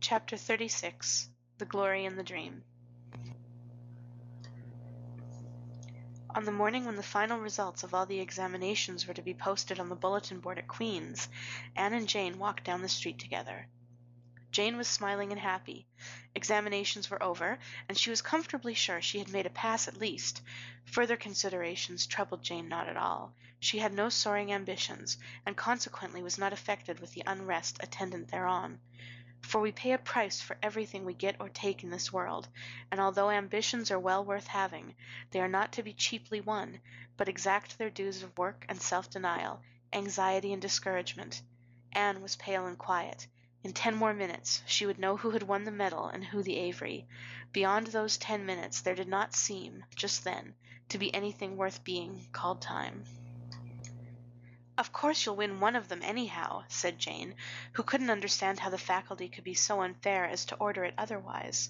Chapter 36. The Glory in the Dream. On the morning when the final results of all the examinations were to be posted on the bulletin board at Queen's, Anne and Jane walked down the street together. Jane was smiling and happy. Examinations were over, and she was comfortably sure she had made a pass at least. Further considerations troubled Jane not at all. She had no soaring ambitions, and consequently was not affected with the unrest attendant thereon. For we pay a price for everything we get or take in this world, and although ambitions are well worth having, they are not to be cheaply won, but exact their dues of work and self-denial, anxiety and discouragement. Anne was pale and quiet. In 10 more minutes she would know who had won the medal and who the Avery. Beyond those 10 minutes there did not seem, just then, to be anything worth being called time. "Of course you'll win one of them anyhow," said Jane, who couldn't understand how the faculty could be so unfair as to order it otherwise.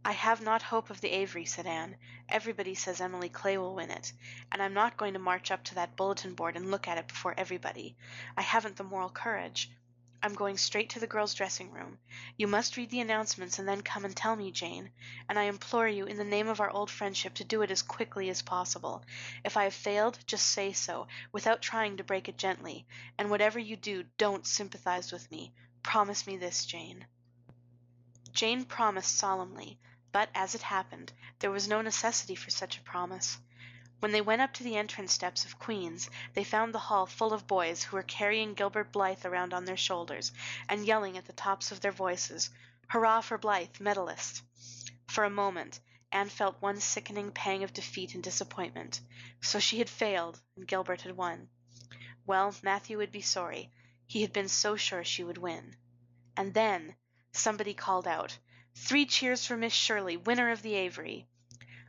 "I have not hope of the Avery," said Anne. "Everybody says Emily Clay will win it, and I'm not going to march up to that bulletin board and look at it before everybody. I haven't the moral courage. I'm going straight to the girls' dressing room. You must read the announcements and then come and tell me, Jane, and I implore you in the name of our old friendship to do it as quickly as possible. If I have failed, just say so, without trying to break it gently, and whatever you do, don't sympathize with me. Promise me this, Jane." Jane promised solemnly, but, as it happened, there was no necessity for such a promise. When they went up to the entrance steps of Queen's, they found the hall full of boys who were carrying Gilbert Blythe around on their shoulders and yelling at the tops of their voices, "Hurrah for Blythe, medalist!" For a moment, Anne felt one sickening pang of defeat and disappointment. So she had failed, and Gilbert had won. Well, Matthew would be sorry. He had been so sure she would win. And then somebody called out, "3 cheers for Miss Shirley, winner of the Avery!"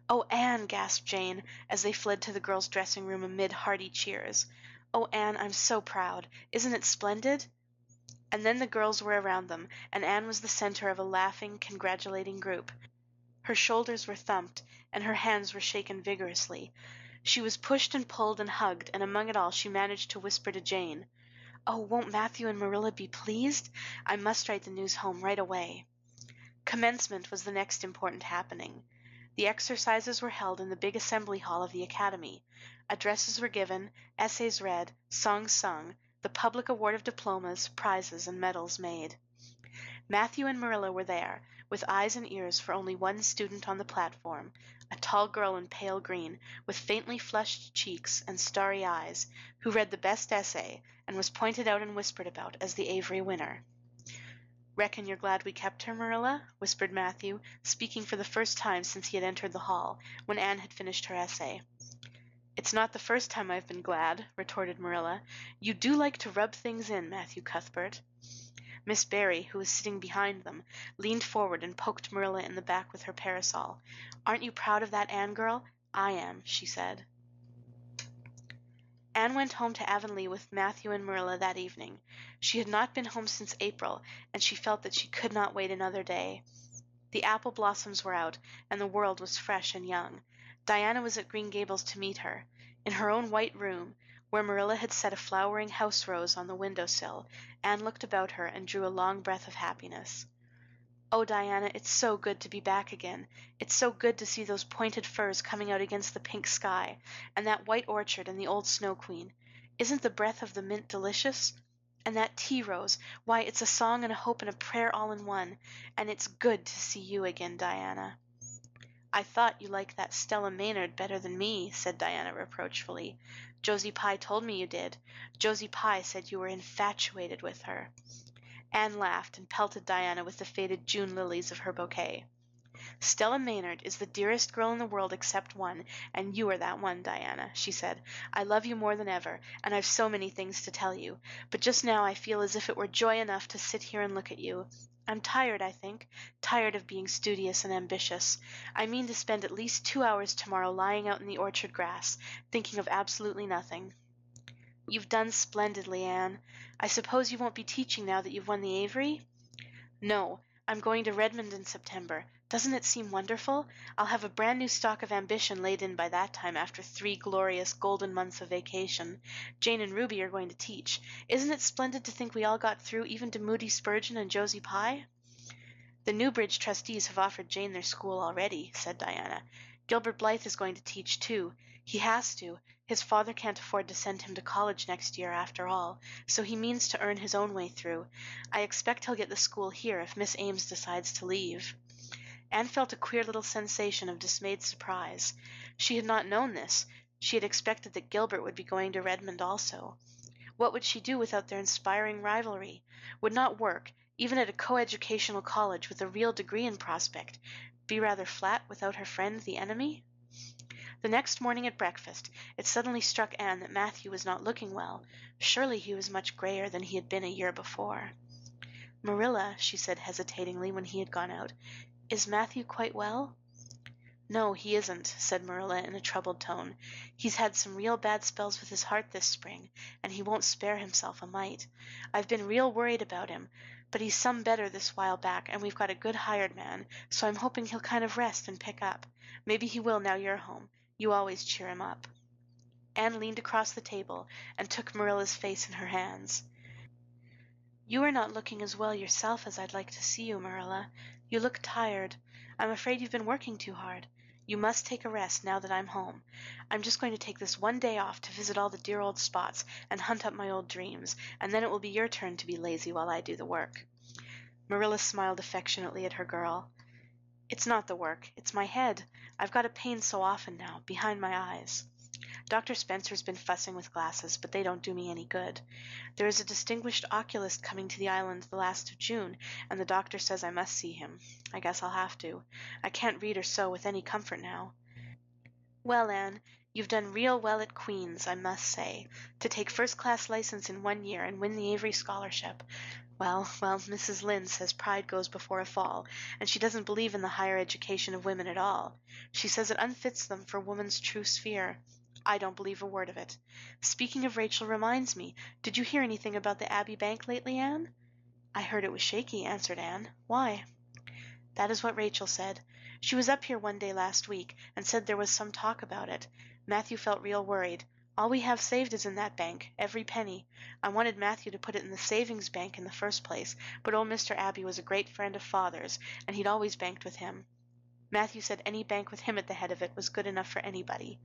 "Oh, Anne!" gasped Jane, as they fled to the girls' dressing room amid hearty cheers. "Oh, Anne, I'm so proud. Isn't it splendid?" And then the girls were around them, and Anne was the center of a laughing, congratulating group. Her shoulders were thumped, and her hands were shaken vigorously. She was pushed and pulled and hugged, and among it all she managed to whisper to Jane, "Oh, won't Matthew and Marilla be pleased? I must write the news home right away." Commencement was the next important happening. The exercises were held in the big assembly hall of the academy. Addresses were given, essays read, songs sung, the public award of diplomas, prizes, and medals made. Matthew and Marilla were there, with eyes and ears for only one student on the platform, a tall girl in pale green, with faintly flushed cheeks and starry eyes, who read the best essay and was pointed out and whispered about as the Avery winner. "Reckon you're glad we kept her, Marilla?" whispered Matthew, speaking for the first time since he had entered the hall, when Anne had finished her essay. "It's not the first time I've been glad," retorted Marilla. "You do like to rub things in, Matthew Cuthbert." Miss Barry, who was sitting behind them, leaned forward and poked Marilla in the back with her parasol. "Aren't you proud of that Anne girl? I am," she said. Anne went home to Avonlea with Matthew and Marilla that evening. She had not been home since April, and she felt that she could not wait another day. The apple blossoms were out, and the world was fresh and young. Diana was at Green Gables to meet her. In her own white room, where Marilla had set a flowering house rose on the window-sill, Anne looked about her and drew a long breath of happiness. "Oh, Diana, it's so good to be back again. It's so good to see those pointed firs coming out against the pink sky, and that white orchard and the old Snow Queen. Isn't the breath of the mint delicious? And that tea rose, why, it's a song and a hope and a prayer all in one. And it's good to see you again, Diana." "I thought you liked that Stella Maynard better than me," said Diana reproachfully. "Josie Pye told me you did. Josie Pye said you were infatuated with her." Anne laughed and pelted Diana with the faded June lilies of her bouquet. "Stella Maynard is the dearest girl in the world except one, and you are that one, Diana," she said. "I love you more than ever, and I've so many things to tell you, but just now I feel as if it were joy enough to sit here and look at you. I'm tired, I think, tired of being studious and ambitious. I mean to spend at least 2 hours tomorrow lying out in the orchard grass, thinking of absolutely nothing." "You've done splendidly, Anne. I suppose you won't be teaching now that you've won the Avery?" "No, I'm going to Redmond in September, Doesn't it seem wonderful? I'll have a brand new stock of ambition laid in by that time after 3 glorious golden months of vacation. Jane and Ruby are going to teach. Isn't it splendid to think we all got through, even to Moody Spurgeon and Josie Pye? The Newbridge trustees have offered Jane their school already, said Diana. Gilbert Blythe is going to teach, too. He has to. His father can't afford to send him to college next year after all, so he means to earn his own way through. I expect he'll get the school here if Miss Ames decides to leave. Anne felt a queer little sensation of dismayed surprise. She had not known this. She had expected that Gilbert would be going to Redmond also. What would she do without their inspiring rivalry? Would not work, even at a coeducational college with a real degree in prospect, be rather flat without her friend the enemy? The next morning at breakfast, it suddenly struck Anne that Matthew was not looking well. Surely he was much grayer than he had been a year before. Marilla, she said hesitatingly when he had gone out, is Matthew quite well? No, he isn't, said Marilla in a troubled tone. He's had some real bad spells with his heart this spring, and he won't spare himself a mite. I've been real worried about him, but he's some better this while back, and we've got a good hired man, so I'm hoping he'll kind of rest and pick up. Maybe he will now you're home. You always cheer him up. Anne leaned across the table and took Marilla's face in her hands. You are not looking as well yourself as I'd like to see you, Marilla. You look tired. I'm afraid you've been working too hard. You must take a rest now that I'm home. I'm just going to take this one day off to visit all the dear old spots and hunt up my old dreams, and then it will be your turn to be lazy while I do the work. Marilla smiled affectionately at her girl. It's not the work, it's my head. I've got a pain so often now, behind my eyes. Dr. Spencer's been fussing with glasses, but they don't do me any good. There is a distinguished oculist coming to the island the last of June, and the doctor says I must see him. I guess I'll have to. I can't read or sew with any comfort now. Well, Anne, you've done real well at Queen's, I must say. To take first-class license in 1 year and win the Avery Scholarship. Well, Mrs. Lynde says pride goes before a fall, and she doesn't believe in the higher education of women at all. She says it unfits them for woman's true sphere. I don't believe a word of it. Speaking of Rachel reminds me, did you hear anything about the Abbey Bank lately, Anne? I heard it was shaky, answered Anne. Why? That is what Rachel said. She was up here one day last week and said there was some talk about it. Matthew felt real worried. All we have saved is in that bank, every penny. I wanted Matthew to put it in the savings bank in the first place, but old Mr. Abbey was a great friend of father's, and he'd always banked with him. Matthew said any bank with him at the head of it was good enough for anybody.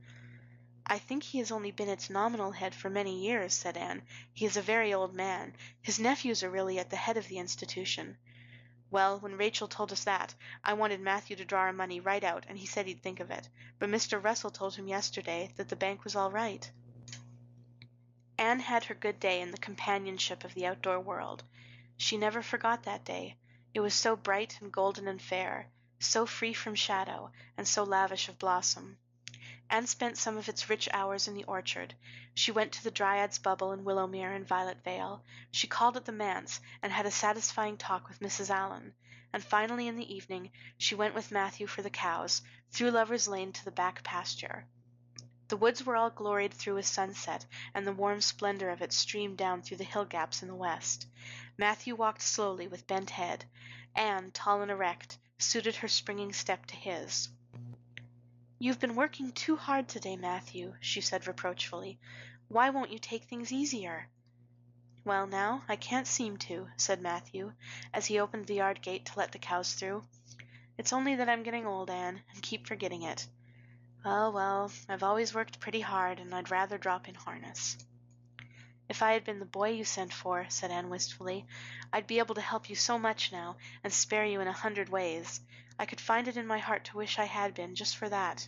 I think he has only been its nominal head for many years, said Anne. He is a very old man. His nephews are really at the head of the institution. Well, when Rachel told us that, I wanted Matthew to draw our money right out, and he said he'd think of it. But Mr. Russell told him yesterday that the bank was all right. Anne had her good day in the companionship of the outdoor world. She never forgot that day. It was so bright and golden and fair, so free from shadow, and so lavish of blossom. Anne spent some of its rich hours in the orchard. She went to the Dryad's Bubble in Willowmere and Violet Vale. She called at the manse and had a satisfying talk with Mrs. Allan. And finally in the evening she went with Matthew for the cows, through Lover's Lane to the back pasture. The woods were all gloried through as sunset, and the warm splendor of it streamed down through the hill gaps in the west. Matthew walked slowly with bent head. Anne, tall and erect, suited her springing step to his. You've been working too hard today, Matthew, she said reproachfully. Why won't you take things easier? Well, now, I can't seem to, said Matthew, as he opened the yard gate to let the cows through. It's only that I'm getting old, Anne, and keep forgetting it. Well, I've always worked pretty hard, and I'd rather drop in harness. If I had been the boy you sent for, said Anne wistfully, I'd be able to help you so much now, and spare you in 100 ways. I could find it in my heart to wish I had been, just for that.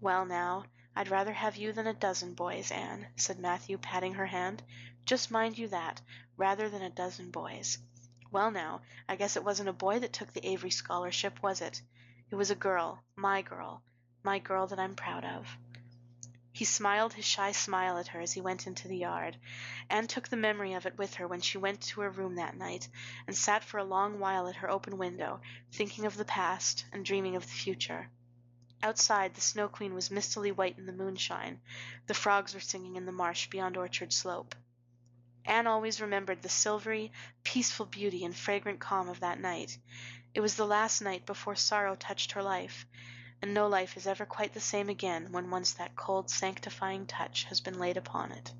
Well, now, I'd rather have you than a dozen boys, Anne, said Matthew, patting her hand. Just mind you that, rather than a dozen boys. Well, now, I guess it wasn't a boy that took the Avery Scholarship, was it? It was a girl my girl that I'm proud of. He smiled his shy smile at her as he went into the yard. Anne took the memory of it with her when she went to her room that night, and sat for a long while at her open window, thinking of the past and dreaming of the future. Outside, the Snow Queen was mistily white in the moonshine. The frogs were singing in the marsh beyond Orchard Slope. Anne always remembered the silvery, peaceful beauty and fragrant calm of that night. It was the last night before sorrow touched her life, and no life is ever quite the same again when once that cold, sanctifying touch has been laid upon it.